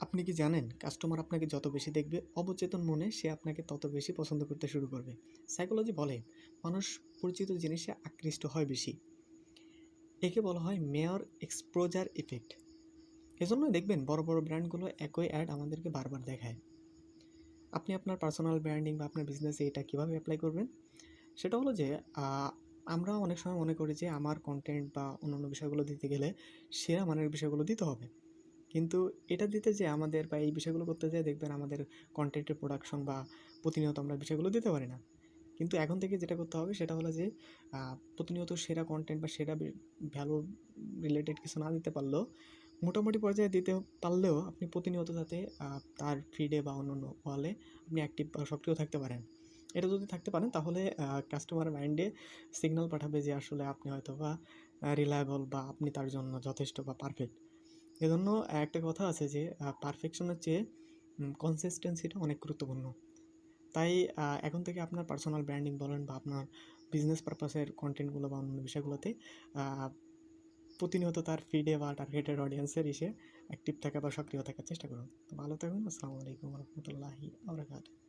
আপনি কি জানেন কাস্টমার আপনাকে যত বেশি দেখবে অবচেতন মনে সে আপনাকে তত বেশি পছন্দ করতে শুরু করবে। সাইকোলজি বলে মানুষ পরিচিত জিনিসে আকৃষ্ট হয় বেশি। একে বলা হয় মেয়র এক্সপোজার ইফেক্ট। এজন্য দেখবেন বড় বড় ব্র্যান্ডগুলো একই অ্যাড আমাদেরকে বারবার দেখায়। আপনি আপনার পার্সোনাল ব্র্যান্ডিং বা আপনার বিজনেসে এটা কীভাবে অ্যাপ্লাই করবেন? সেটা হলো যে আমরা অনেক সময় মনে করি যে আমার কন্টেন্ট বা অন্যান্য বিষয়গুলো দিতে গেলে সেরা মানের বিষয়গুলো দিতে হবে। কিন্তু এটা দিতে যেয়ে আমাদের বা এই বিষয়গুলো করতে যেয়ে দেখবেন আমাদের কনটেন্টের প্রোডাকশন বা প্রতিনিয়ত আমরা বিষয়গুলো দিতে পারি না। কিন্তু এখন থেকে যেটা করতে হবে সেটা হলো যে প্রতিনিয়ত সেরা কনটেন্ট বা সেরা ভ্যালু রিলেটেড কিছু না দিতে পারলেও মোটামুটি পর্যায়ে দিতে পারলেও আপনি প্রতিনিয়ত যাতে তার ফিডে বা অন্যান্য ওয়ালে আপনি অ্যাক্টিভ বা সক্রিয় থাকতে পারেন। এটা যদি থাকতে পারেন তাহলে কাস্টমার মাইন্ডে সিগন্যাল পাঠাবে যে আসলে আপনি হয়তোবা রিলায়েবল বা আপনি তার জন্য যথেষ্ট বা পারফেক্ট। এজন্য একটা কথা আছে যে পারফেকশনের চেয়ে কনসিস্টেন্সিটা অনেক গুরুত্বপূর্ণ। তাই এখন থেকে আপনার পার্সোনাল ব্র্যান্ডিং বলেন বা আপনার বিজনেস পারপাসের কনটেন্টগুলো বা অন্যান্য বিষয়গুলোতে আ প্রতিনিয়ত তার ফিডে বা টার্গেটেড অডিয়েন্সের অ্যাক্টিভ থাকা বা সক্রিয় থাকার চেষ্টা করুন। তো ভালো থাকুন। আসসালামু আলাইকুম ওয়া রাহমাতুল্লাহি ওয়া বারাকাতুহু।